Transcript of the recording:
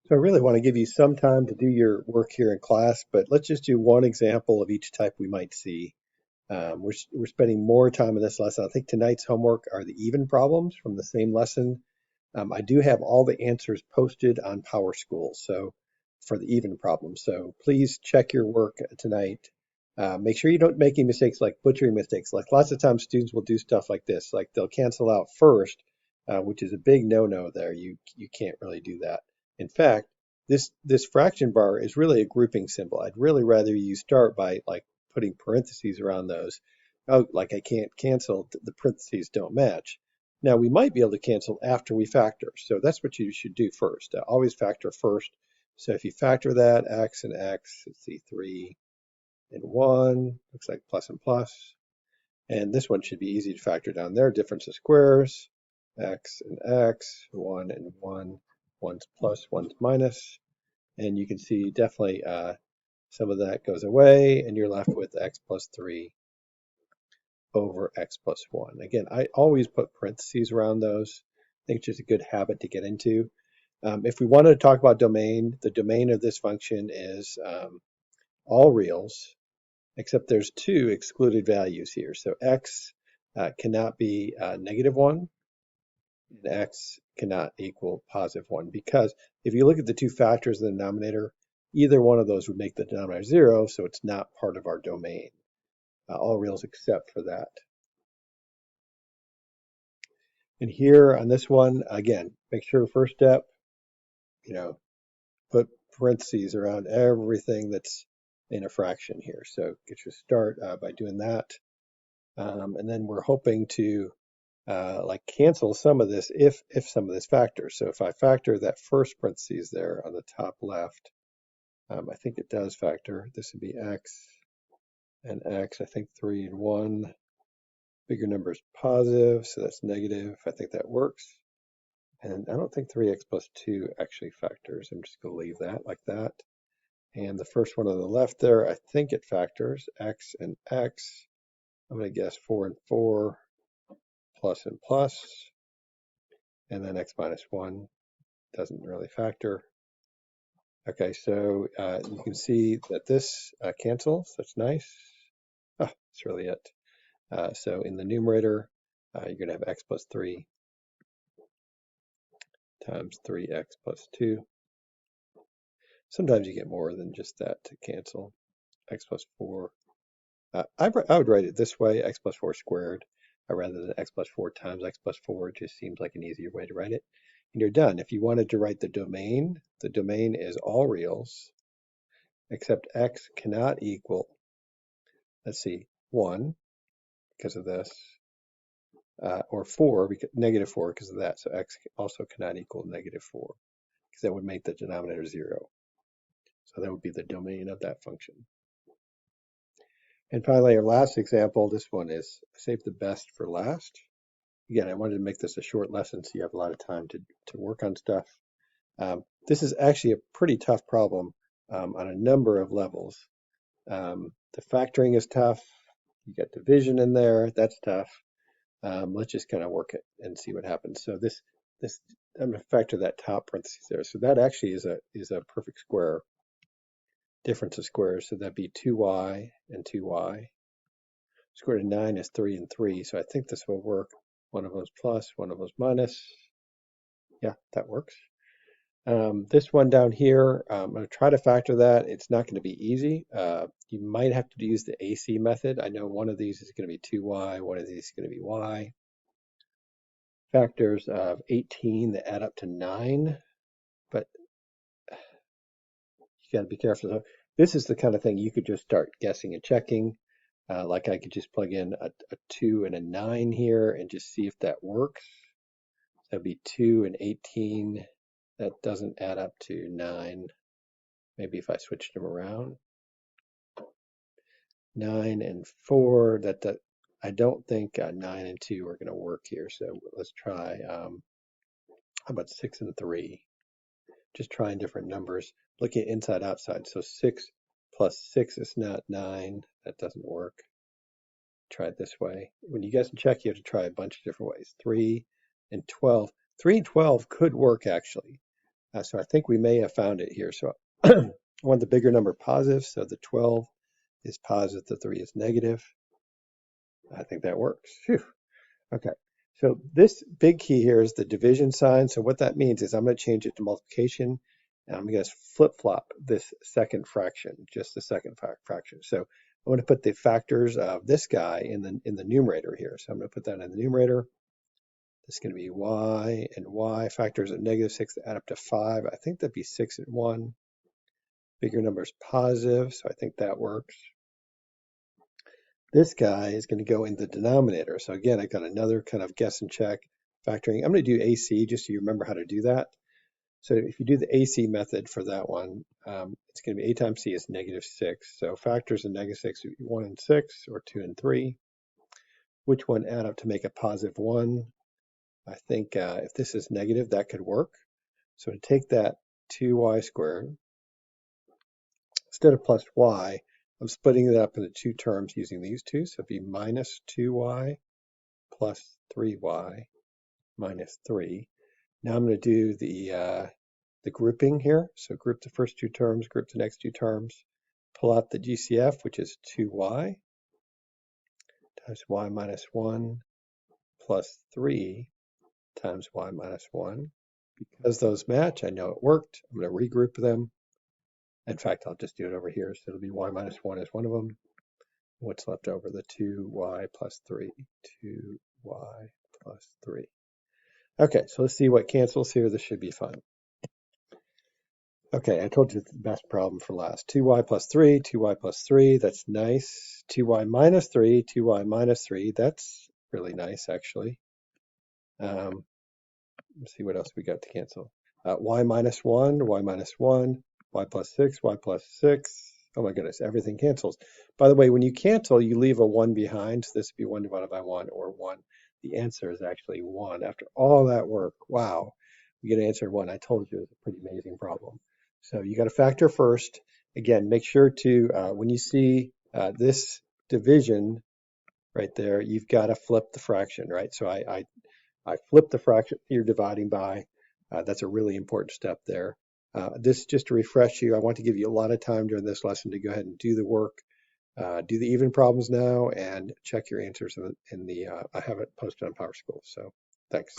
So I really want to give you some time to do your work here in class, but let's just do one example of each type we might see. We're spending more time in this lesson. I think tonight's homework are the even problems from the same lesson. I do have all the answers posted on PowerSchool, so for the even problems. So please check your work tonight. Make sure you don't make any mistakes like butchering mistakes. Like lots of times students will do stuff like this, like they'll cancel out first, which is a big no-no there. You can't really do that. In fact, this fraction bar is really a grouping symbol. I'd really rather you start by like putting parentheses around those. Oh, like I can't cancel, the parentheses don't match. Now we might be able to cancel after we factor. So that's what you should do first. Always factor first. So if you factor that, x and x, let's see, 3 and 1, looks like plus and plus. And this one should be easy to factor down there. Difference of squares, x and x, 1 and 1, one's plus, one's minus. And you can see definitely some of that goes away, and you're left with x plus 3 over x plus 1. Again, I always put parentheses around those. I think it's just a good habit to get into. If we wanted to talk about domain, the domain of this function is all reals, except there's two excluded values here. So x cannot be -1, and x cannot equal +1, because if you look at the two factors in the denominator, either one of those would make the denominator 0, so it's not part of our domain. All reals except for that. And here on this one, again, make sure first step, put parentheses around everything that's in a fraction here. So get your start by doing that. And then we're hoping to like cancel some of this if some of this factors. So if I factor that first parentheses there on the top left, I think it does factor. This would be x and x. I think 3 and 1. Bigger number is positive, so that's negative. I think that works. And I don't think 3x plus 2 actually factors. I'm just going to leave that like that. And the first one on the left there, I think it factors x and x. I'm going to guess 4 and 4, plus and plus. And then x minus 1 doesn't really factor. Okay, so you can see that this cancels. That's nice. Oh, that's really it. So in the numerator, you're going to have x plus 3 times 3x plus 2. Sometimes you get more than just that to cancel. X plus 4. I would write it this way, x plus 4 squared, rather than x plus 4 times x plus 4. It just seems like an easier way to write it. And you're done. If you wanted to write the domain is all reals, except x cannot equal, let's see, 1 because of this, or 4, because, -4 because of that. So x also cannot equal -4, because that would make the denominator 0. So that would be the domain of that function. And finally, our last example, this one is, I saved the best for last. Again, I wanted to make this a short lesson so you have a lot of time to work on stuff. This is actually a pretty tough problem on a number of levels. The factoring is tough. You got division in there, that's tough. Let's just kind of work it and see what happens. So this I'm going to factor that top parentheses there. So that actually is a perfect square. Difference of squares, so that'd be 2y and 2y. Square root of 9 is 3 and 3, so I think this will work. One of those plus, one of those minus. Yeah, that works. This one down here, I'm going to try to factor that. It's not going to be easy. You might have to use the AC method. I know one of these is going to be 2y, one of these is going to be y. Factors of 18 that add up to 9, but you got to be careful. So this is the kind of thing you could just start guessing and checking. Like I could just plug in a 2 and a 9 here and just see if that works. That'd be 2 and 18. That doesn't add up to 9. Maybe if I switched them around. 9 and 4. I don't think 9 and 2 are going to work here. So let's try, how about 6 and 3? Just trying different numbers. Looking at inside outside. So 6 plus 6 is not 9. That doesn't work. Try it this way. When you guys check, you have to try a bunch of different ways. 3 and 12. 3 and 12 could work actually. So I think we may have found it here. So I want the bigger number positive, so the 12 is positive, the 3 is negative. I think that works. Phew. Okay, so this big key here is the division sign. So what that means is I'm going to change it to multiplication, and I'm going to flip-flop this second fraction, just the second fraction. So I want to put the factors of this guy in the numerator here. So I'm going to put that in the numerator. This is going to be y and y. Factors of -6 that add up to 5. I think that'd be 6 and 1. Bigger number is positive, so I think that works. This guy is going to go in the denominator. So again, I got another kind of guess and check factoring. I'm going to do AC just so you remember how to do that. So if you do the AC method for that one, it's going to be A times C is -6. So factors of -6 would be 1 and 6 or 2 and 3. Which one add up to make a positive 1? I think if this is negative, that could work. So to take that 2y squared, instead of plus y, I'm splitting it up into two terms using these two. So it'd be minus 2y plus 3y minus 3. Now I'm going to do the grouping here. So group the first two terms, group the next two terms, pull out the GCF, which is 2y times y minus 1 plus 3 times y minus 1. Because those match, I know it worked. I'm going to regroup them. In fact, I'll just do it over here. So it'll be y minus 1 is one of them. What's left over? The 2y plus 3. 2y plus 3. Okay, so let's see what cancels here. This should be fun. Okay, I told you it's the best problem for last. 2y plus 3, 2y plus 3. That's nice. 2y minus 3, 2y minus 3. That's really nice, actually. Let's see what else we got to cancel. Y minus 1, y minus 1, y plus 6, y plus 6. Oh my goodness, everything cancels. By the way, when you cancel, you leave a 1 behind. So this would be 1 divided by 1 or 1. The answer is actually 1. After all that work, wow, we get an answer 1. I told you it was a pretty amazing problem. So you got to factor first. Again, make sure to, when you see this division right there, you've got to flip the fraction, right? So I flip the fraction you're dividing by. That's a really important step there. This, just to refresh you, I want to give you a lot of time during this lesson to go ahead and do the work, do the even problems now, and check your answers in the I have it posted on PowerSchool. So thanks.